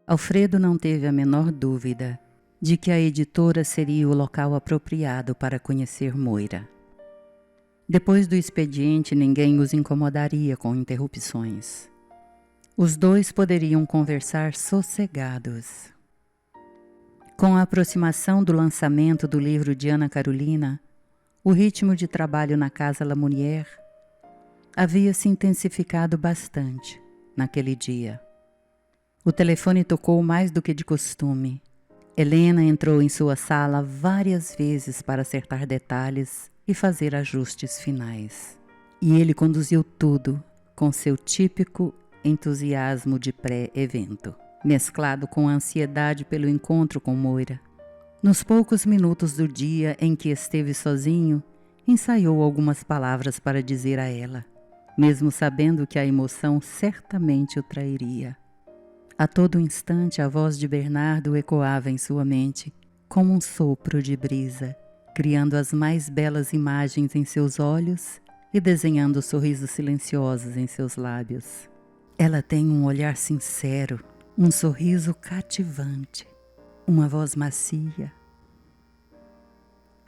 Alfredo não teve a menor dúvida de que a editora seria o local apropriado para conhecer Moira. Depois do expediente, ninguém os incomodaria com interrupções. Os dois poderiam conversar sossegados. Com a aproximação do lançamento do livro de Ana Carolina, o ritmo de trabalho na Casa Lamourière havia se intensificado bastante naquele dia. O telefone tocou mais do que de costume. Helena entrou em sua sala várias vezes para acertar detalhes e fazer ajustes finais. E ele conduziu tudo com seu típico entusiasmo de pré-evento, mesclado com a ansiedade pelo encontro com Moira. Nos poucos minutos do dia em que esteve sozinho, ensaiou algumas palavras para dizer a ela, mesmo sabendo que a emoção certamente o trairia. A todo instante a voz de Bernardo ecoava em sua mente, como um sopro de brisa, criando as mais belas imagens em seus olhos e desenhando sorrisos silenciosos em seus lábios. Ela tem um olhar sincero, um sorriso cativante, uma voz macia.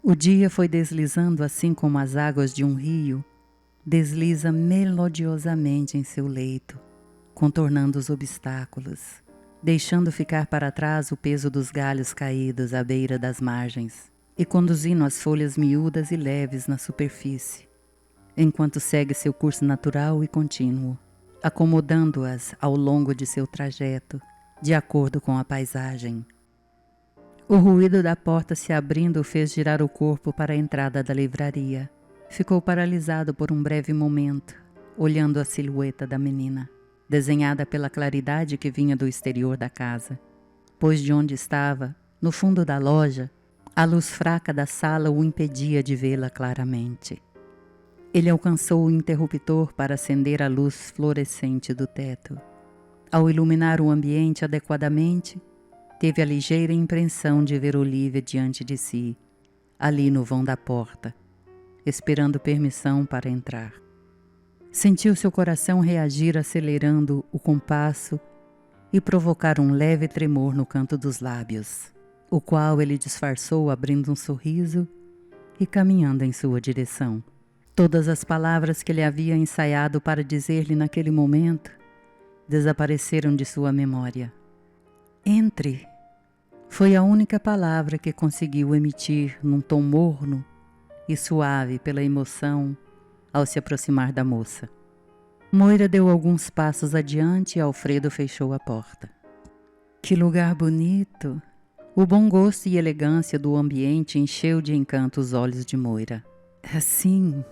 O dia foi deslizando assim como as águas de um rio desliza melodiosamente em seu leito, contornando os obstáculos, deixando ficar para trás o peso dos galhos caídos à beira das margens e conduzindo as folhas miúdas e leves na superfície, enquanto segue seu curso natural e contínuo, acomodando-as ao longo de seu trajeto, de acordo com a paisagem. O ruído da porta se abrindo o fez girar o corpo para a entrada da livraria. Ficou paralisado por um breve momento, olhando a silhueta da menina, desenhada pela claridade que vinha do exterior da casa, pois de onde estava, no fundo da loja, a luz fraca da sala o impedia de vê-la claramente. Ele alcançou o interruptor para acender a luz fluorescente do teto. Ao iluminar o ambiente adequadamente, teve a ligeira impressão de ver Olivia diante de si, ali no vão da porta, esperando permissão para entrar. Sentiu seu coração reagir acelerando o compasso e provocar um leve tremor no canto dos lábios, o qual ele disfarçou abrindo um sorriso e caminhando em sua direção. Todas as palavras que ele havia ensaiado para dizer-lhe naquele momento desapareceram de sua memória. Entre foi a única palavra que conseguiu emitir num tom morno e suave pela emoção ao se aproximar da moça. Moira deu alguns passos adiante e Alfredo fechou a porta. Que lugar bonito! O bom gosto e elegância do ambiente encheu de encanto os olhos de Moira. Sim,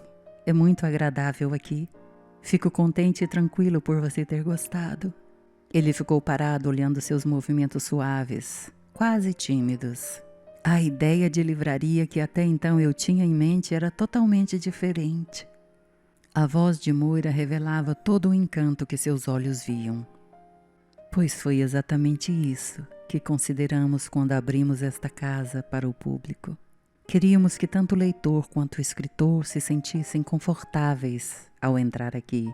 é muito agradável aqui. Fico contente e tranquilo por você ter gostado. Ele ficou parado olhando seus movimentos suaves, quase tímidos. A ideia de livraria que até então eu tinha em mente era totalmente diferente. A voz de Moira revelava todo o encanto que seus olhos viam. Pois foi exatamente isso que consideramos quando abrimos esta casa para o público. Queríamos que tanto o leitor quanto o escritor se sentissem confortáveis ao entrar aqui.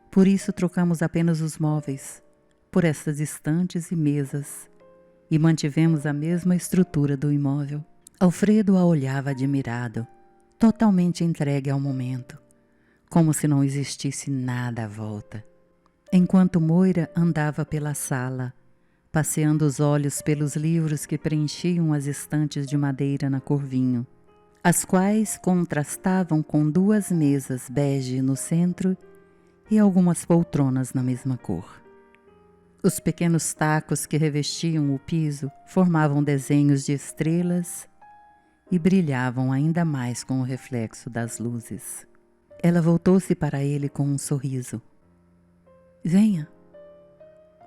Por isso trocamos apenas os móveis por estas estantes e mesas e mantivemos a mesma estrutura do imóvel. Alfredo a olhava admirado, totalmente entregue ao momento, como se não existisse nada à volta. Enquanto Moira andava pela sala, passeando os olhos pelos livros que preenchiam as estantes de madeira na cor vinho, as quais contrastavam com duas mesas bege no centro e algumas poltronas na mesma cor. Os pequenos tacos que revestiam o piso formavam desenhos de estrelas e brilhavam ainda mais com o reflexo das luzes. Ela voltou-se para ele com um sorriso. Venha,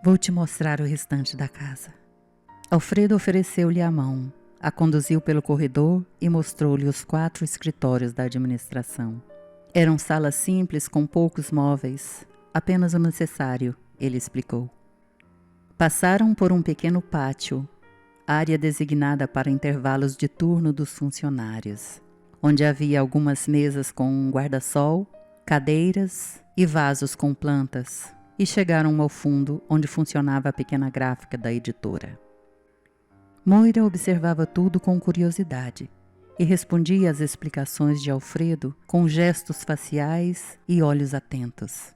vou te mostrar o restante da casa. Alfredo ofereceu-lhe a mão, a conduziu pelo corredor e mostrou-lhe os 4 escritórios da administração. Eram salas simples com poucos móveis, apenas o necessário, ele explicou. Passaram por um pequeno pátio, área designada para intervalos de turno dos funcionários, onde havia algumas mesas com um guarda-sol, cadeiras e vasos com plantas, e chegaram ao fundo, onde funcionava a pequena gráfica da editora. Moira observava tudo com curiosidade e respondia às explicações de Alfredo com gestos faciais e olhos atentos.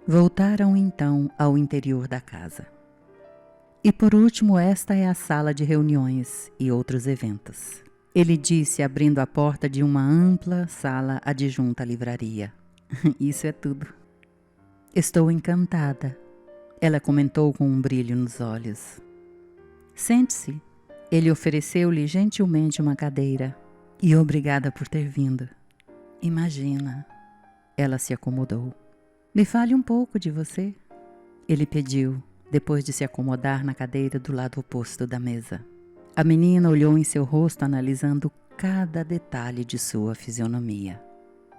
Voltaram então ao interior da casa. E por último, esta é a sala de reuniões e outros eventos. Ele disse, abrindo a porta de uma ampla sala adjunta à livraria. Isso é tudo. Estou encantada, ela comentou com um brilho nos olhos. Sente-se. Ele ofereceu-lhe gentilmente uma cadeira. E obrigada por ter vindo. Imagina. Ela se acomodou. Me fale um pouco de você. Ele pediu, depois de se acomodar na cadeira do lado oposto da mesa. A menina olhou em seu rosto, analisando cada detalhe de sua fisionomia.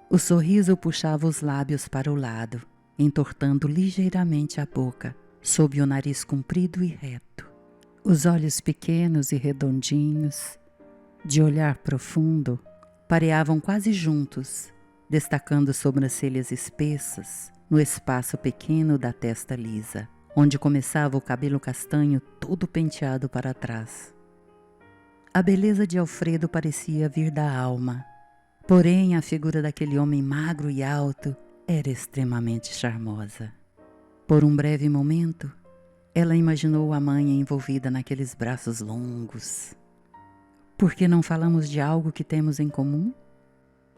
O sorriso puxava os lábios para o lado, entortando ligeiramente a boca, sob o nariz comprido e reto. Os olhos pequenos e redondinhos, de olhar profundo, pareavam quase juntos, destacando sobrancelhas espessas no espaço pequeno da testa lisa, onde começava o cabelo castanho todo penteado para trás. A beleza de Alfredo parecia vir da alma, porém a figura daquele homem magro e alto era extremamente charmosa. Por um breve momento, ela imaginou a mãe envolvida naqueles braços longos. Por que não falamos de algo que temos em comum?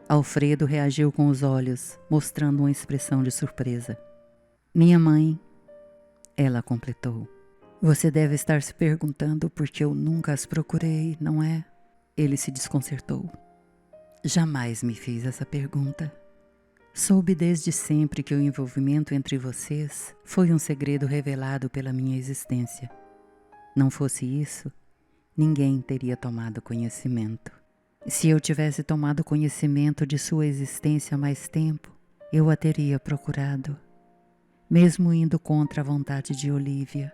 Alfredo reagiu com os olhos, mostrando uma expressão de surpresa. Minha mãe, ela completou. Você deve estar se perguntando por que eu nunca as procurei, não é? Ele se desconcertou. Jamais me fiz essa pergunta. Soube desde sempre que o envolvimento entre vocês foi um segredo revelado pela minha existência. Não fosse isso, ninguém teria tomado conhecimento. Se eu tivesse tomado conhecimento de sua existência há mais tempo, eu a teria procurado, mesmo indo contra a vontade de Olívia.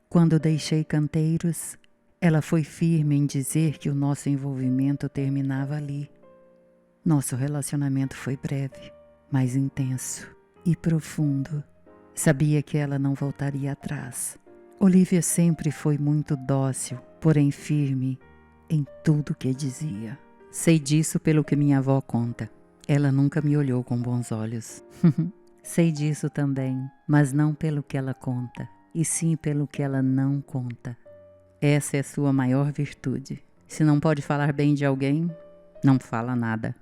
Quando deixei Canteiros, ela foi firme em dizer que o nosso envolvimento terminava ali. Nosso relacionamento foi breve, mas intenso e profundo. Sabia que ela não voltaria atrás. Olívia sempre foi muito dócil, porém firme em tudo que dizia. Sei disso pelo que minha avó conta. Ela nunca me olhou com bons olhos. Sei disso também, mas não pelo que ela conta, e sim pelo que ela não conta. Essa é sua maior virtude. Se não pode falar bem de alguém, não fala nada.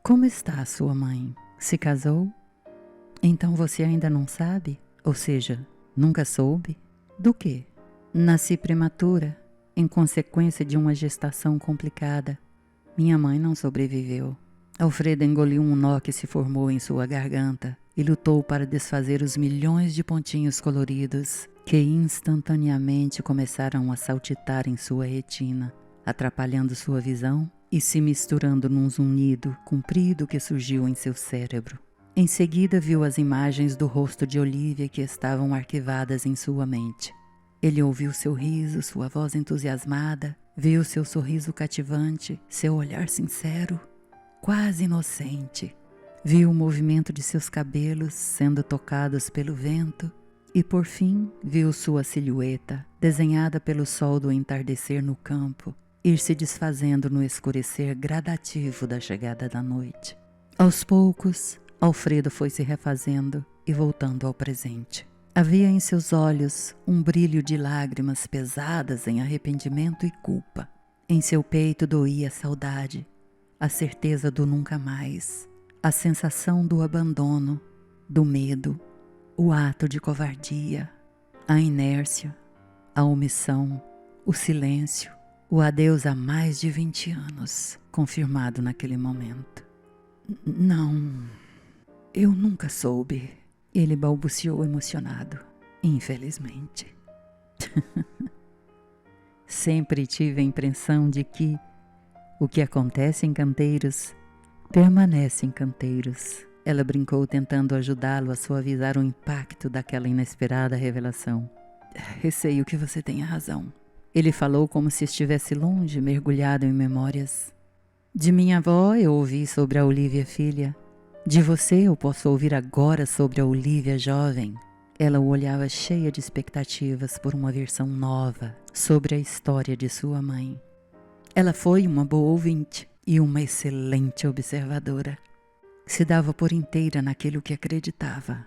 Como está a sua mãe? Se casou? Então você ainda não sabe? Ou seja, nunca soube? Do quê? Nasci prematura, em consequência de uma gestação complicada. Minha mãe não sobreviveu. Alfredo engoliu um nó que se formou em sua garganta e lutou para desfazer os milhões de pontinhos coloridos que instantaneamente começaram a saltitar em sua retina, atrapalhando sua visão e se misturando num zunido comprido que surgiu em seu cérebro. Em seguida viu as imagens do rosto de Olívia que estavam arquivadas em sua mente. Ele ouviu seu riso, sua voz entusiasmada, viu seu sorriso cativante, seu olhar sincero, quase inocente. Viu o movimento de seus cabelos sendo tocados pelo vento e, por fim, viu sua silhueta, desenhada pelo sol do entardecer no campo, ir se desfazendo no escurecer gradativo da chegada da noite. Aos poucos, Alfredo foi se refazendo e voltando ao presente. Havia em seus olhos um brilho de lágrimas pesadas em arrependimento e culpa. Em seu peito doía a saudade, a certeza do nunca mais, a sensação do abandono, do medo, o ato de covardia, a inércia, a omissão, o silêncio, o adeus há mais de 20 anos, confirmado naquele momento. Não, eu nunca soube, ele balbuciou emocionado, infelizmente. Sempre tive a impressão de que o que acontece em Canteiros permanece em Canteiros. Ela brincou, tentando ajudá-lo a suavizar o impacto daquela inesperada revelação. Receio que você tenha razão. Ele falou como se estivesse longe, mergulhado em memórias. De minha avó eu ouvi sobre a Olívia filha. De você eu posso ouvir agora sobre a Olivia jovem. Ela o olhava cheia de expectativas por uma versão nova sobre a história de sua mãe. Ela foi uma boa ouvinte e uma excelente observadora. Se dava por inteira naquilo que acreditava.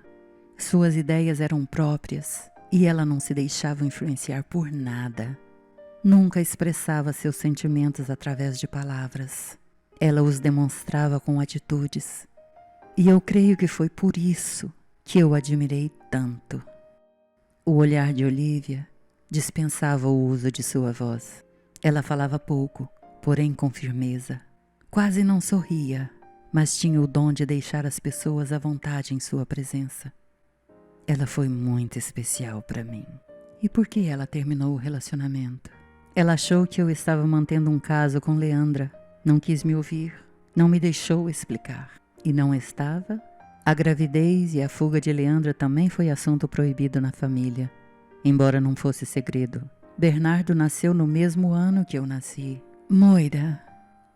Suas ideias eram próprias e ela não se deixava influenciar por nada. Nunca expressava seus sentimentos através de palavras. Ela os demonstrava com atitudes. E eu creio que foi por isso que eu admirei tanto. O olhar de Olivia dispensava o uso de sua voz. Ela falava pouco, porém com firmeza. Quase não sorria, mas tinha o dom de deixar as pessoas à vontade em sua presença. Ela foi muito especial para mim. E por que ela terminou o relacionamento? Ela achou que eu estava mantendo um caso com Leandra. Não quis me ouvir, não me deixou explicar. E não estava? A gravidez e a fuga de Leandra também foi assunto proibido na família, embora não fosse segredo. Bernardo nasceu no mesmo ano que eu nasci. Moira,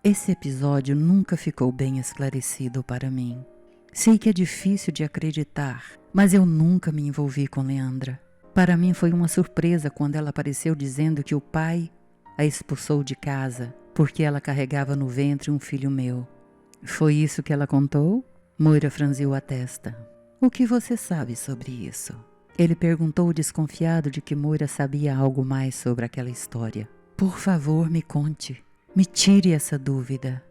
esse episódio nunca ficou bem esclarecido para mim. Sei que é difícil de acreditar, mas eu nunca me envolvi com Leandra. Para mim foi uma surpresa quando ela apareceu dizendo que o pai a expulsou de casa porque ela carregava no ventre um filho meu. Foi isso que ela contou? Moira franziu a testa. O que você sabe sobre isso? Ele perguntou desconfiado de que Moira sabia algo mais sobre aquela história. Por favor, me conte. Me tire essa dúvida.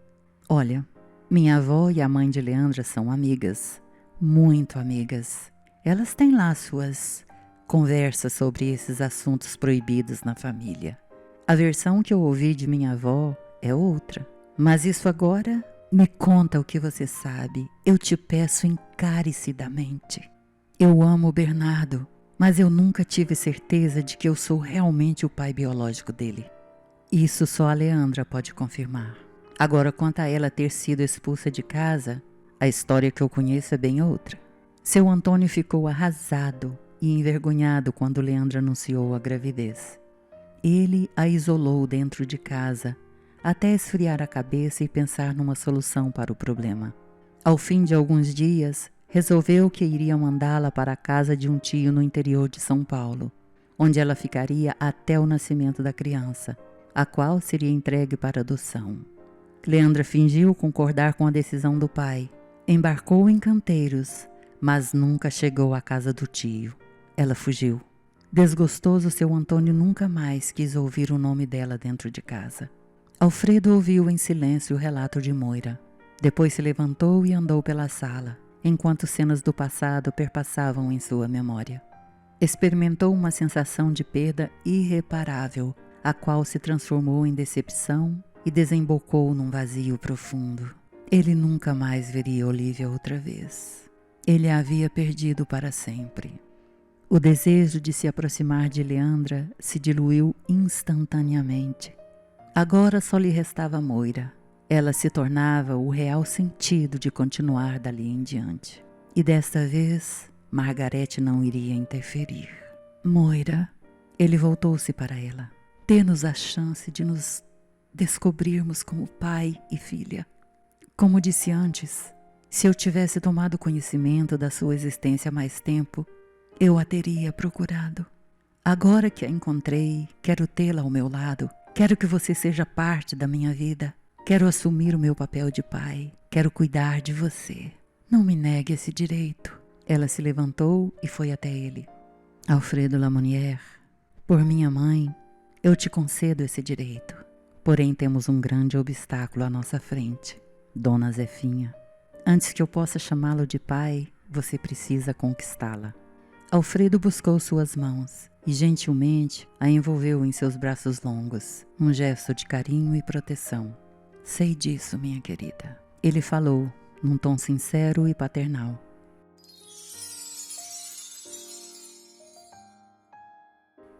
Olha, minha avó e a mãe de Leandra são amigas. Muito amigas. Elas têm lá suas conversas sobre esses assuntos proibidos na família. A versão que eu ouvi de minha avó é outra. Mas isso agora... Me conta o que você sabe, eu te peço encarecidamente. Eu amo o Bernardo, mas eu nunca tive certeza de que eu sou realmente o pai biológico dele. Isso só a Leandra pode confirmar. Agora, quanto a ela ter sido expulsa de casa, a história que eu conheço é bem outra. Seu Antônio ficou arrasado e envergonhado quando Leandra anunciou a gravidez. Ele a isolou dentro de casa, até esfriar a cabeça e pensar numa solução para o problema. Ao fim de alguns dias, resolveu que iria mandá-la para a casa de um tio no interior de São Paulo, onde ela ficaria até o nascimento da criança, a qual seria entregue para adoção. Leandra fingiu concordar com a decisão do pai. Embarcou em canteiros, mas nunca chegou à casa do tio. Ela fugiu. Desgostoso, seu Antônio nunca mais quis ouvir o nome dela dentro de casa. Alfredo ouviu em silêncio o relato de Moira. Depois se levantou e andou pela sala, enquanto cenas do passado perpassavam em sua memória. Experimentou uma sensação de perda irreparável, a qual se transformou em decepção e desembocou num vazio profundo. Ele nunca mais veria Olivia outra vez. Ele a havia perdido para sempre. O desejo de se aproximar de Leandra se diluiu instantaneamente. Agora só lhe restava Moira. Ela se tornava o real sentido de continuar dali em diante. E desta vez, Margarete não iria interferir. Moira, ele voltou-se para ela. Dê-nos a chance de nos descobrirmos como pai e filha. Como disse antes, se eu tivesse tomado conhecimento da sua existência há mais tempo, eu a teria procurado. Agora que a encontrei, quero tê-la ao meu lado. Quero que você seja parte da minha vida. Quero assumir o meu papel de pai. Quero cuidar de você. Não me negue esse direito. Ela se levantou e foi até ele. Alfredo Lamounière, por minha mãe, eu te concedo esse direito. Porém, temos um grande obstáculo à nossa frente. Dona Zefinha. Antes que eu possa chamá-lo de pai, você precisa conquistá-la. Alfredo buscou suas mãos e gentilmente a envolveu em seus braços longos, um gesto de carinho e proteção. Sei disso, minha querida. Ele falou, num tom sincero e paternal.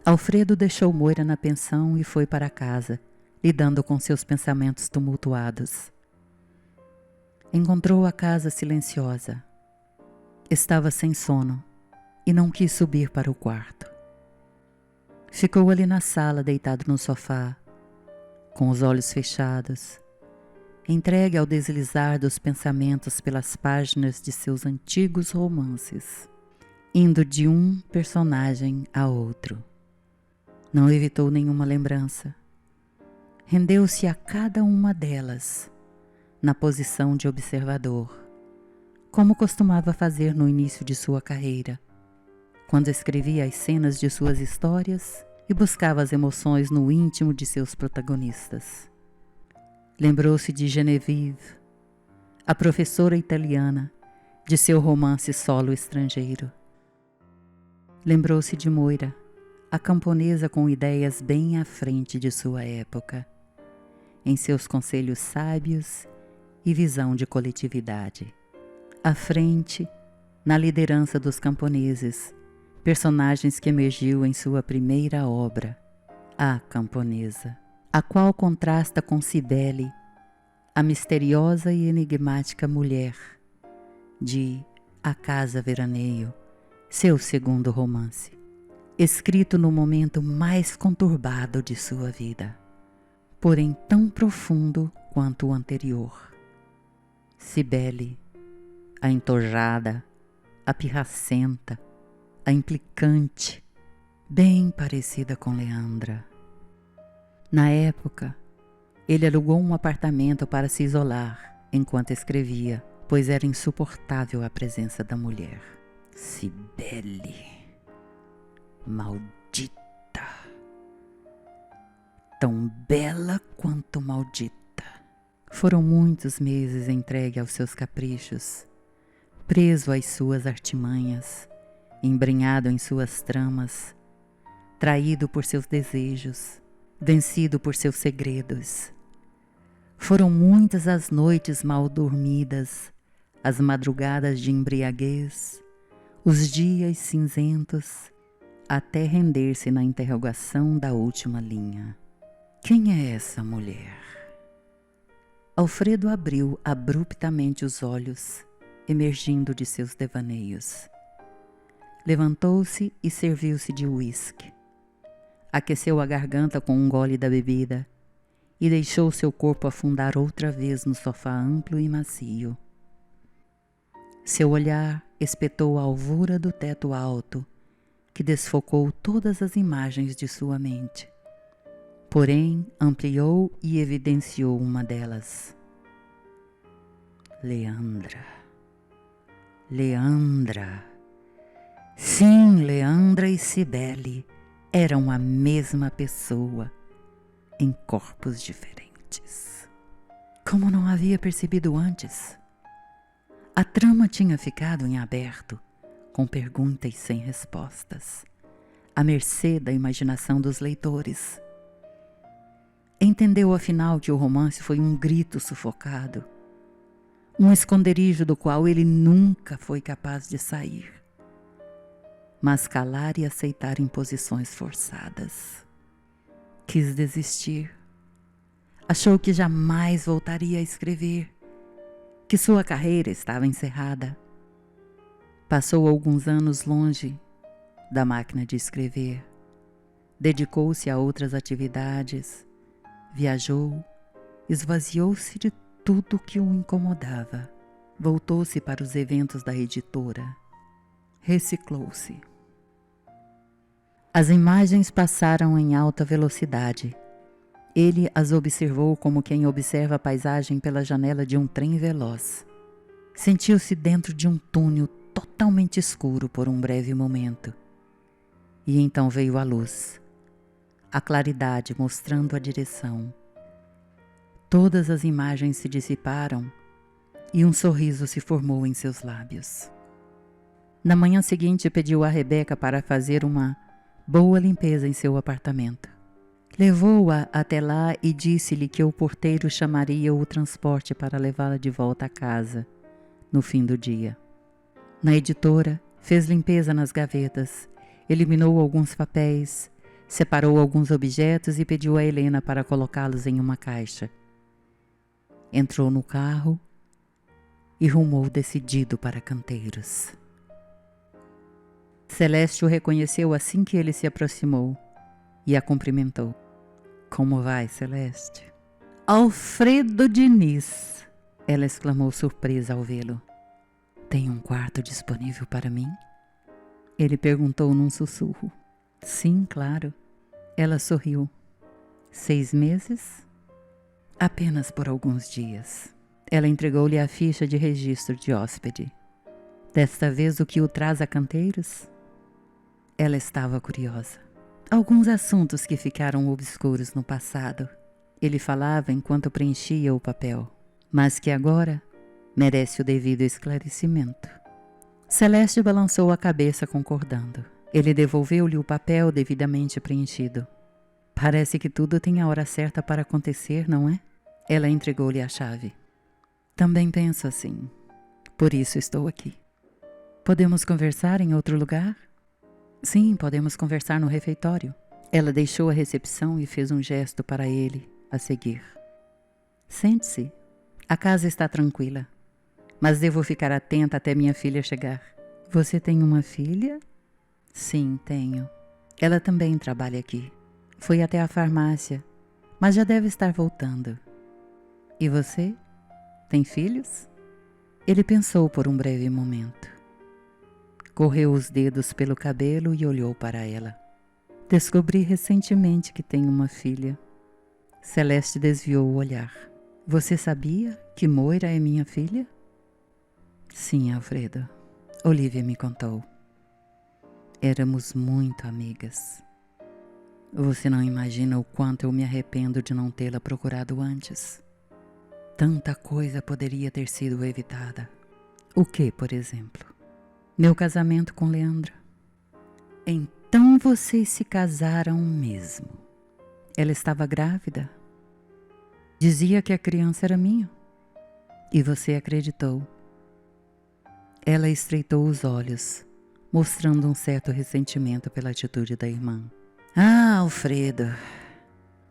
Alfredo deixou Moira na pensão e foi para casa, lidando com seus pensamentos tumultuados. Encontrou a casa silenciosa. Estava sem sono e não quis subir para o quarto. Ficou ali na sala, deitado no sofá, com os olhos fechados, entregue ao deslizar dos pensamentos pelas páginas de seus antigos romances, indo de um personagem a outro. Não evitou nenhuma lembrança. Rendeu-se a cada uma delas, na posição de observador, como costumava fazer no início de sua carreira, quando escrevia as cenas de suas histórias e buscava as emoções no íntimo de seus protagonistas. Lembrou-se de Genevieve, a professora italiana, de seu romance Solo Estrangeiro. Lembrou-se de Moira, a camponesa com ideias bem à frente de sua época, em seus conselhos sábios e visão de coletividade. À frente, na liderança dos camponeses, personagens que emergiu em sua primeira obra, A Camponesa, a qual contrasta com Cibele, a misteriosa e enigmática mulher de A Casa Veraneio, seu segundo romance, escrito no momento mais conturbado de sua vida, porém tão profundo quanto o anterior. Cibele, a entojada, a pirracenta, a implicante, bem parecida com Leandra. Na época, ele alugou um apartamento para se isolar enquanto escrevia, pois era insuportável a presença da mulher. Cibele, maldita, tão bela quanto maldita. Foram muitos meses entregue aos seus caprichos, preso às suas artimanhas, embrenhado em suas tramas, traído por seus desejos, vencido por seus segredos. Foram muitas as noites mal dormidas, as madrugadas de embriaguez, os dias cinzentos, até render-se na interrogação da última linha. Quem é essa mulher? Alfredo abriu abruptamente os olhos, emergindo de seus devaneios. Levantou-se e serviu-se de uísque. Aqueceu a garganta com um gole da bebida e deixou seu corpo afundar outra vez no sofá amplo e macio. Seu olhar espetou a alvura do teto alto, que desfocou todas as imagens de sua mente. Porém, ampliou e evidenciou uma delas. Leandra. Leandra. Sim, Leandra e Cibele eram a mesma pessoa, em corpos diferentes. Como não havia percebido antes? A trama tinha ficado em aberto, com perguntas sem respostas, à mercê da imaginação dos leitores. Entendeu afinal que o romance foi um grito sufocado, um esconderijo do qual ele nunca foi capaz de sair, mas calar e aceitar imposições forçadas. Quis desistir. Achou que jamais voltaria a escrever, que sua carreira estava encerrada. Passou alguns anos longe da máquina de escrever, dedicou-se a outras atividades, viajou, esvaziou-se de tudo que o incomodava, voltou-se para os eventos da editora, reciclou-se. As imagens passaram em alta velocidade. Ele as observou como quem observa a paisagem pela janela de um trem veloz. Sentiu-se dentro de um túnel totalmente escuro por um breve momento. E então veio a luz, a claridade mostrando a direção. Todas as imagens se dissiparam e um sorriso se formou em seus lábios. Na manhã seguinte, pediu a Rebeca para fazer uma boa limpeza em seu apartamento. Levou-a até lá e disse-lhe que o porteiro chamaria o transporte para levá-la de volta a casa, no fim do dia. Na editora, fez limpeza nas gavetas, eliminou alguns papéis, separou alguns objetos e pediu a Helena para colocá-los em uma caixa. Entrou no carro e rumou decidido para Canteiros. Celeste o reconheceu assim que ele se aproximou e a cumprimentou. Como vai, Celeste? Alfredo Diniz! Ela exclamou surpresa ao vê-lo. Tem um quarto disponível para mim? Ele perguntou num sussurro. Sim, claro. Ela sorriu. 6 meses? Apenas por alguns dias. Ela entregou-lhe a ficha de registro de hóspede. Desta vez o que o traz a Canteiros? Ela estava curiosa. Alguns assuntos que ficaram obscuros no passado. Ele falava enquanto preenchia o papel, mas que agora merece o devido esclarecimento. Celeste balançou a cabeça concordando. Ele devolveu-lhe o papel devidamente preenchido. Parece que tudo tem a hora certa para acontecer, não é? Ela entregou-lhe a chave. Também penso assim. Por isso estou aqui. Podemos conversar em outro lugar? Sim, podemos conversar no refeitório. Ela deixou a recepção e fez um gesto para ele a seguir. Sente-se. A casa está tranquila, mas devo ficar atenta até minha filha chegar. Você tem uma filha? Sim, tenho. Ela também trabalha aqui. Foi até a farmácia, mas já deve estar voltando. E você? Tem filhos? Ele pensou por um breve momento. Correu os dedos pelo cabelo e olhou para ela. Descobri recentemente que tenho uma filha. Celeste desviou o olhar. Você sabia que Moira é minha filha? Sim, Alfredo. Olivia me contou. Éramos muito amigas. Você não imagina o quanto eu me arrependo de não tê-la procurado antes. Tanta coisa poderia ter sido evitada. O que, por exemplo? Meu casamento com Leandra. Então vocês se casaram mesmo. Ela estava grávida. Dizia que a criança era minha. E você acreditou. Ela estreitou os olhos, mostrando um certo ressentimento pela atitude da irmã. Ah, Alfredo,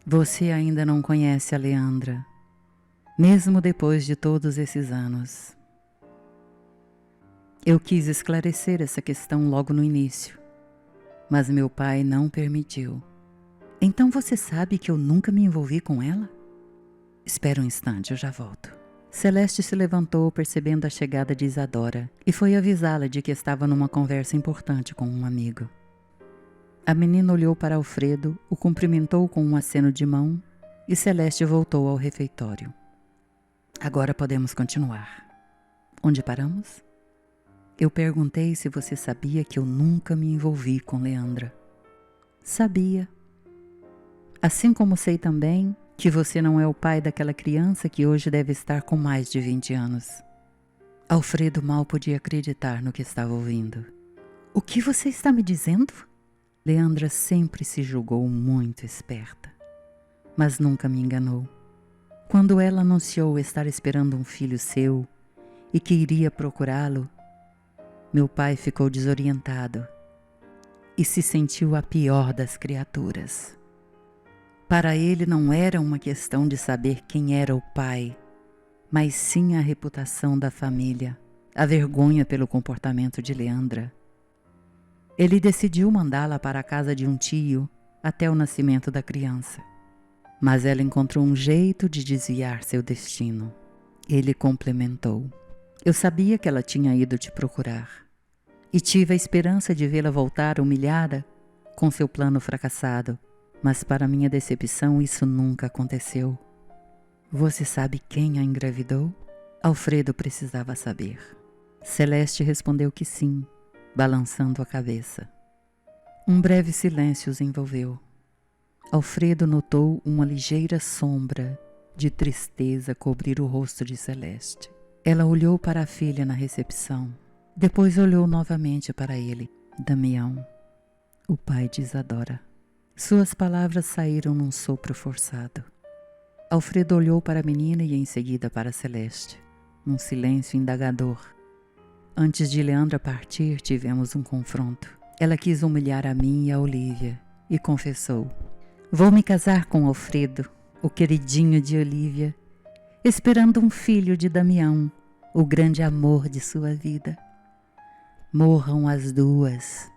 você ainda não conhece a Leandra, mesmo depois de todos esses anos. Eu quis esclarecer essa questão logo no início, mas meu pai não permitiu. Então você sabe que eu nunca me envolvi com ela? Espera um instante, eu já volto. Celeste se levantou percebendo a chegada de Isadora e foi avisá-la de que estava numa conversa importante com um amigo. A menina olhou para Alfredo, o cumprimentou com um aceno de mão e Celeste voltou ao refeitório. Agora podemos continuar. Onde paramos? Eu perguntei se você sabia que eu nunca me envolvi com Leandra. Sabia. Assim como sei também que você não é o pai daquela criança que hoje deve estar com mais de 20 anos. Alfredo mal podia acreditar no que estava ouvindo. O que você está me dizendo? Leandra sempre se julgou muito esperta, mas nunca me enganou. Quando ela anunciou estar esperando um filho seu e que iria procurá-lo, meu pai ficou desorientado e se sentiu a pior das criaturas. Para ele não era uma questão de saber quem era o pai, mas sim a reputação da família, a vergonha pelo comportamento de Leandra. Ele decidiu mandá-la para a casa de um tio até o nascimento da criança, mas ela encontrou um jeito de desviar seu destino. Ele complementou. Eu sabia que ela tinha ido te procurar e tive a esperança de vê-la voltar humilhada com seu plano fracassado. Mas para minha decepção isso nunca aconteceu. Você sabe quem a engravidou? Alfredo precisava saber. Celeste respondeu que sim, balançando a cabeça. Um breve silêncio os envolveu. Alfredo notou uma ligeira sombra de tristeza cobrir o rosto de Celeste. Ela olhou para a filha na recepção. Depois olhou novamente para ele, Damião, o pai de Isadora. Suas palavras saíram num sopro forçado. Alfredo olhou para a menina e em seguida para Celeste, num silêncio indagador. Antes de Leandra partir, tivemos um confronto. Ela quis humilhar a mim e a Olivia e confessou: vou me casar com Alfredo, o queridinho de Olivia, esperando um filho de Damião, o grande amor de sua vida. Morram as duas.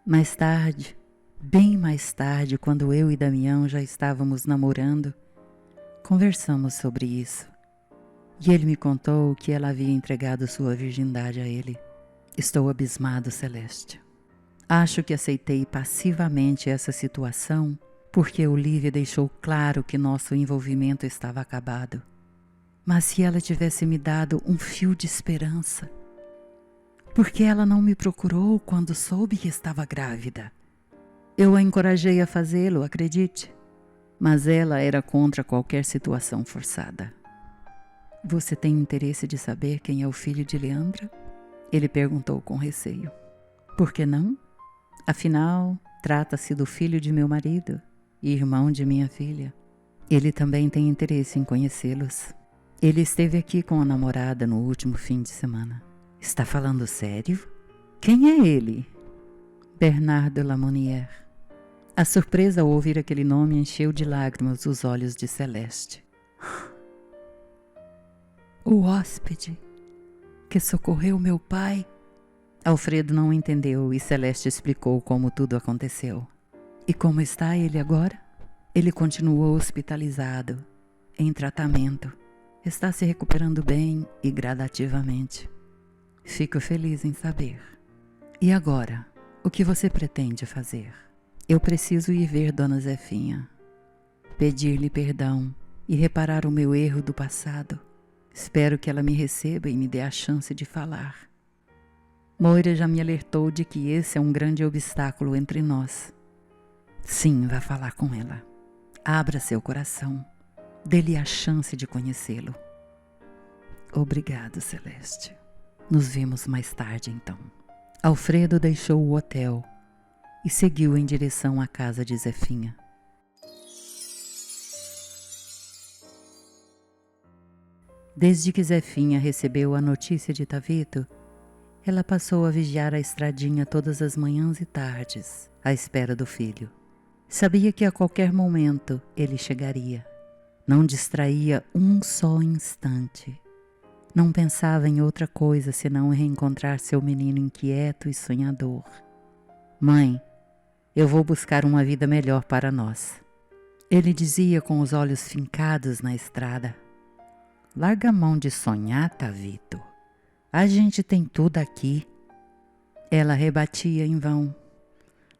Mais tarde, bem mais tarde, quando eu e Damião já estávamos namorando, Conversamos sobre isso. E ele me contou que ela havia entregado sua virgindade a ele. Estou abismado, Celeste. Acho que aceitei passivamente essa situação porque Olivia deixou claro que nosso envolvimento estava acabado. Mas se ela tivesse me dado um fio de esperança, por que ela não me procurou quando soube que estava grávida? Eu a encorajei a fazê-lo, acredite, mas ela era contra qualquer situação forçada. Você tem interesse de saber quem é o filho de Leandra? Ele perguntou com receio. Por que não? Afinal, trata-se do filho de meu marido e irmão de minha filha. Ele também tem interesse em conhecê-los. Ele esteve aqui com a namorada no último fim de semana. Está falando sério? Quem é ele? Bernardo Lamounière. A surpresa ao ouvir aquele nome encheu de lágrimas os olhos de Celeste. O hóspede que socorreu meu pai? Alfredo não entendeu e Celeste explicou como tudo aconteceu. E como está ele agora? Ele continuou hospitalizado, em tratamento. Está se recuperando bem e gradativamente. Fico feliz em saber. E agora, o que você pretende fazer? Eu preciso ir ver Dona Zefinha, pedir-lhe perdão e reparar o meu erro do passado. Espero que ela me receba e me dê a chance de falar. Moira já me alertou de que esse é um grande obstáculo entre nós. Sim, vá falar com ela. Abra seu coração. Dê-lhe a chance de conhecê-lo. Obrigado, Celeste. Nos vemos mais tarde, então. Alfredo deixou o hotel e seguiu em direção à casa de Zefinha. Desde que Zefinha recebeu a notícia de Tavito, ela passou a vigiar a estradinha todas as manhãs e tardes, à espera do filho. Sabia que a qualquer momento ele chegaria. Não distraía um só instante. Não pensava em outra coisa senão em reencontrar seu menino inquieto e sonhador. Mãe, eu vou buscar uma vida melhor para nós. Ele dizia com os olhos fincados na estrada. Larga a mão de sonhar, Tavito. A gente tem tudo aqui. Ela rebatia em vão.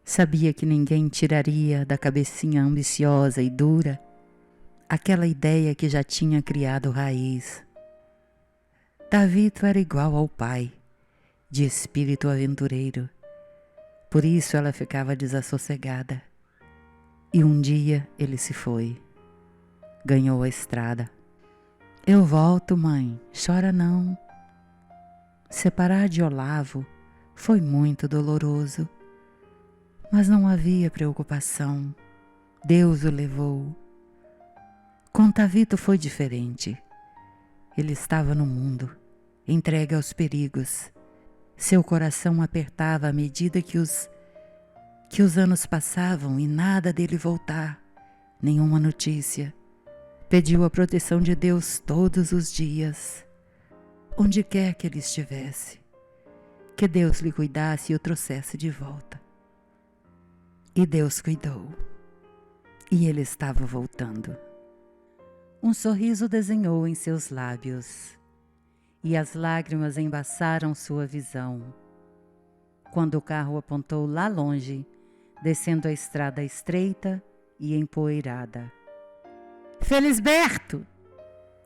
Sabia que ninguém tiraria da cabecinha ambiciosa e dura aquela ideia que já tinha criado raiz. Tavito era igual ao pai, de espírito aventureiro. Por isso ela ficava desassossegada. E um dia ele se foi. Ganhou a estrada. Eu volto, mãe, chora não. Separar de Olavo foi muito doloroso, mas não havia preocupação. Deus o levou. Com Tavito foi diferente. Ele estava no mundo, entregue aos perigos. Seu coração apertava à medida que os anos passavam e nada dele voltar, nenhuma notícia. Pediu a proteção de Deus todos os dias, onde quer que ele estivesse, que Deus lhe cuidasse e o trouxesse de volta. E Deus cuidou, e ele estava voltando. Um sorriso desenhou em seus lábios, e as lágrimas embaçaram sua visão, quando o carro apontou lá longe, descendo a estrada estreita e empoeirada. Felisberto!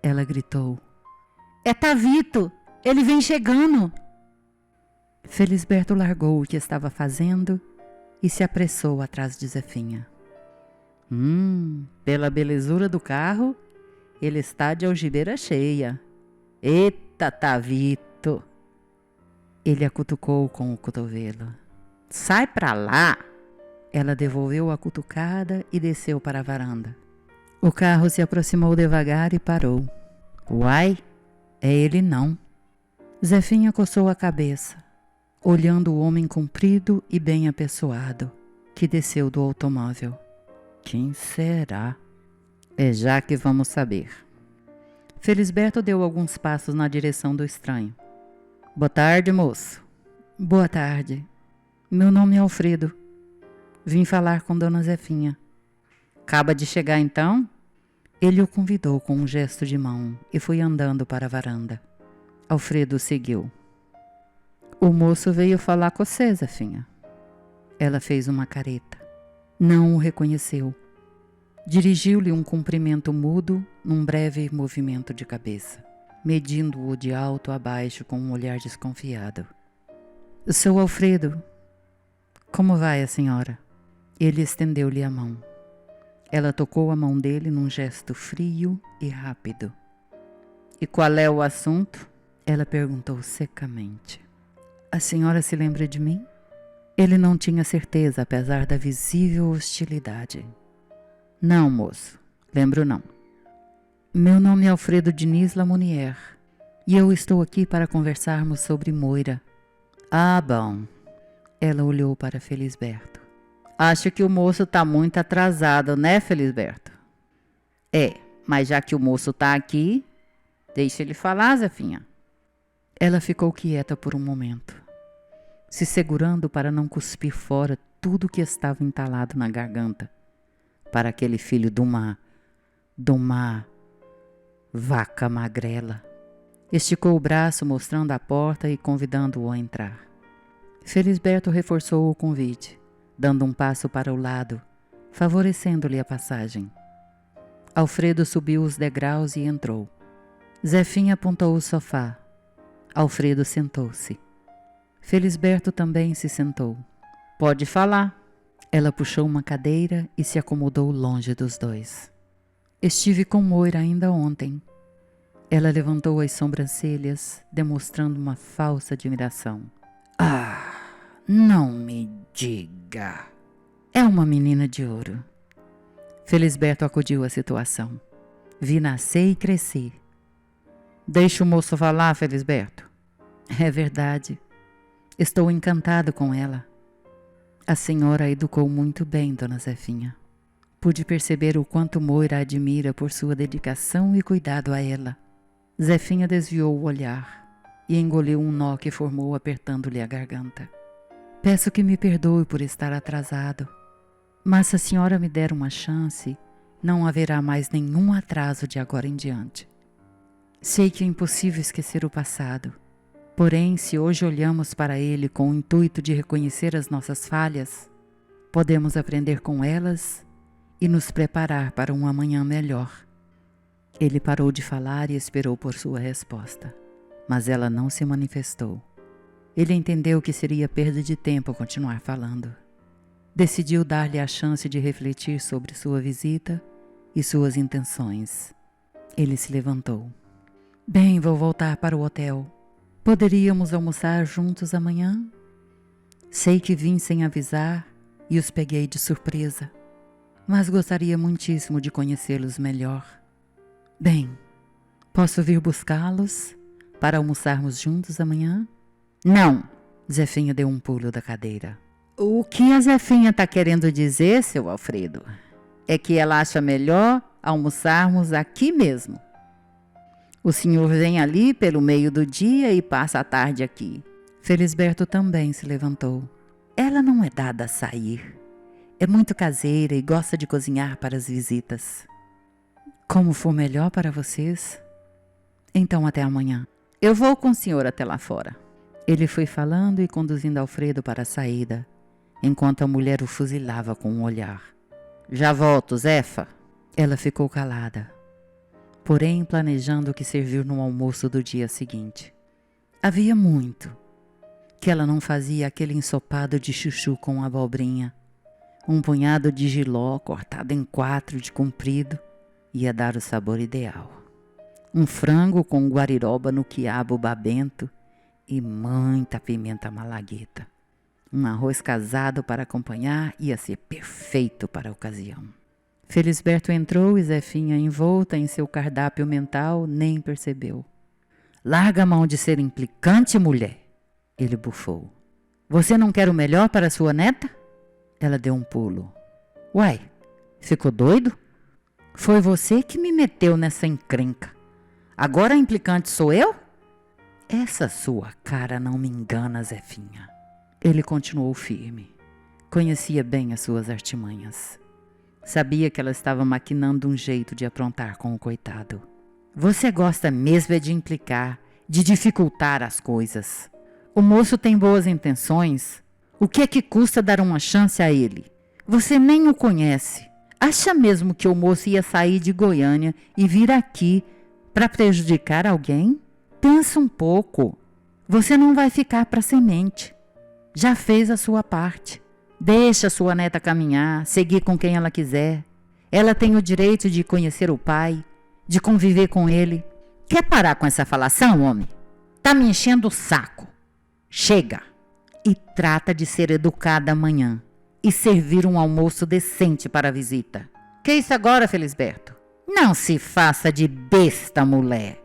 Ela gritou. É Tavito! Ele vem chegando! Felisberto largou o que estava fazendo e se apressou atrás de Zefinha. Pela belezura do carro, ele está de algibeira cheia. Eita, Tavito! Ele a cutucou com o cotovelo. Sai pra lá! Ela devolveu a cutucada e desceu para a varanda. O carro se aproximou devagar e parou. Uai, é ele não. Zefinha coçou a cabeça, olhando o homem comprido e bem apessoado, que desceu do automóvel. Quem será? É já que vamos saber. Felisberto deu alguns passos na direção do estranho. Boa tarde, moço. Boa tarde. Meu nome é Alfredo. Vim falar com Dona Zefinha. Acaba de chegar então? Ele o convidou com um gesto de mão e foi andando para a varanda. Alfredo seguiu. O moço veio falar com você, Zefinha. Ela fez uma careta. Não o reconheceu. Dirigiu-lhe um cumprimento mudo num breve movimento de cabeça, medindo-o de alto a baixo com um olhar desconfiado. Sou Alfredo. Como vai a senhora? Ele estendeu-lhe a mão. Ela tocou a mão dele num gesto frio e rápido. E qual é o assunto? Ela perguntou secamente. A senhora se lembra de mim? Ele não tinha certeza, apesar da visível hostilidade. Não, moço, lembro não. Meu nome é Alfredo Diniz Lamounier e eu estou aqui para conversarmos sobre Moira. Ah, bom. Ela olhou para Felisberto. Acho que o moço está muito atrasado, né, Felisberto? É, mas já que o moço está aqui, deixa ele falar, Zefinha. Ela ficou quieta por um momento, se segurando para não cuspir fora tudo que estava entalado na garganta, para aquele filho de uma vaca magrela. Esticou o braço mostrando a porta e convidando-o a entrar. Felisberto reforçou o convite, dando um passo para o lado, favorecendo-lhe a passagem. Alfredo subiu os degraus e entrou. Zefinha apontou o sofá. Alfredo sentou-se. Felisberto também se sentou. Pode falar. Ela puxou uma cadeira e se acomodou longe dos dois. Estive com Moira ainda ontem. Ela levantou as sobrancelhas, demonstrando uma falsa admiração. Ah, não me diga. É uma menina de ouro. Felisberto acudiu à situação. Vi nascer e crescer. Deixa o moço falar, Felisberto. É verdade. Estou encantado com ela. A senhora a educou muito bem, dona Zefinha. Pude perceber o quanto Moira a admira por sua dedicação e cuidado a ela. Zefinha desviou o olhar e engoliu um nó que formou apertando-lhe a garganta. Peço que me perdoe por estar atrasado, mas se a senhora me der uma chance, não haverá mais nenhum atraso de agora em diante. Sei que é impossível esquecer o passado, porém, se hoje olhamos para ele com o intuito de reconhecer as nossas falhas, podemos aprender com elas e nos preparar para um amanhã melhor. Ele parou de falar e esperou por sua resposta, mas ela não se manifestou. Ele entendeu que seria perda de tempo continuar falando. Decidiu dar-lhe a chance de refletir sobre sua visita e suas intenções. Ele se levantou. Bem, vou voltar para o hotel. Poderíamos almoçar juntos amanhã? Sei que vim sem avisar e os peguei de surpresa, mas gostaria muitíssimo de conhecê-los melhor. Bem, posso vir buscá-los para almoçarmos juntos amanhã? Não, Zefinha deu um pulo da cadeira. O que a Zefinha está querendo dizer, seu Alfredo, é que ela acha melhor almoçarmos aqui mesmo. O senhor vem ali pelo meio do dia e passa a tarde aqui. Felisberto também se levantou. Ela não é dada a sair. É muito caseira e gosta de cozinhar para as visitas. Como for melhor para vocês. Então até amanhã. Eu vou com o senhor até lá fora. Ele foi falando e conduzindo Alfredo para a saída, enquanto a mulher o fuzilava com um olhar. Já volto, Zefa. Ela ficou calada, porém planejando o que servir no almoço do dia seguinte. Havia muito que ela não fazia aquele ensopado de chuchu com abobrinha. Um punhado de jiló cortado em 4 de comprido ia dar o sabor ideal. Um frango com guariroba no quiabo babento e muita pimenta malagueta. Um arroz casado para acompanhar ia ser perfeito para a ocasião. Felisberto entrou e Zefinha, envolta em seu cardápio mental, nem percebeu. Larga a mão de ser implicante, mulher! Ele bufou. Você não quer o melhor para sua neta? Ela deu um pulo. Uai, ficou doido? Foi você que me meteu nessa encrenca. Agora a implicante sou eu? Essa sua cara não me engana, Zefinha. Ele continuou firme. Conhecia bem as suas artimanhas. Sabia que ela estava maquinando um jeito de aprontar com o coitado. Você gosta mesmo é de implicar, de dificultar as coisas. O moço tem boas intenções. O que é que custa dar uma chance a ele? Você nem o conhece. Acha mesmo que o moço ia sair de Goiânia e vir aqui para prejudicar alguém? Pensa um pouco. Você não vai ficar para semente. Já fez a sua parte. Deixa sua neta caminhar, seguir com quem ela quiser. Ela tem o direito de conhecer o pai, de conviver com ele. Quer parar com essa falação, homem? Tá me enchendo o saco. Chega! E trata de ser educada amanhã e servir um almoço decente para a visita. Que isso agora, Felisberto? Não se faça de besta, mulher.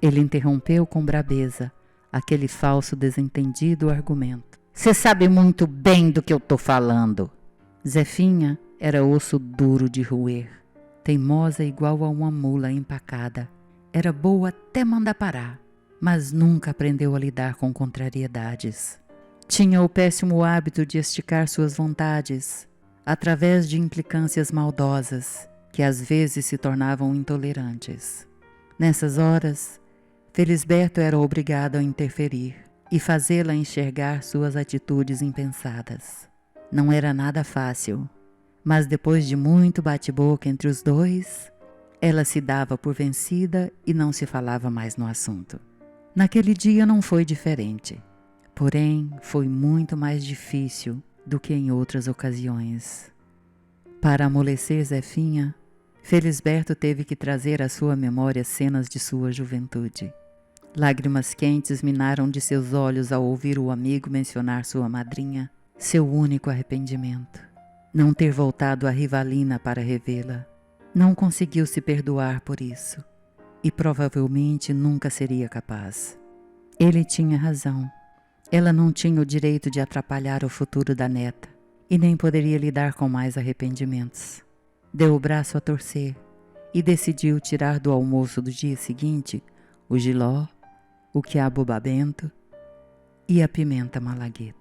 Ele interrompeu com brabeza aquele falso desentendido argumento. Você sabe muito bem do que eu tô falando. Zefinha era osso duro de roer, teimosa igual a uma mula empacada. Era boa até mandar parar, mas nunca aprendeu a lidar com contrariedades. Tinha o péssimo hábito de esticar suas vontades através de implicâncias maldosas que às vezes se tornavam intolerantes. Nessas horas, Felisberto era obrigado a interferir e fazê-la enxergar suas atitudes impensadas. Não era nada fácil, mas depois de muito bate-boca entre os dois, ela se dava por vencida e não se falava mais no assunto. Naquele dia não foi diferente, porém foi muito mais difícil do que em outras ocasiões. Para amolecer Zefinha, Felisberto teve que trazer à sua memória cenas de sua juventude. Lágrimas quentes minaram de seus olhos ao ouvir o amigo mencionar sua madrinha, seu único arrependimento. Não ter voltado a Rivalina para revê-la. Não conseguiu se perdoar por isso, e provavelmente nunca seria capaz. Ele tinha razão. Ela não tinha o direito de atrapalhar o futuro da neta, e nem poderia lidar com mais arrependimentos. Deu o braço a torcer, e decidiu tirar do almoço do dia seguinte o jiló, o quiabo babento e a pimenta malagueta.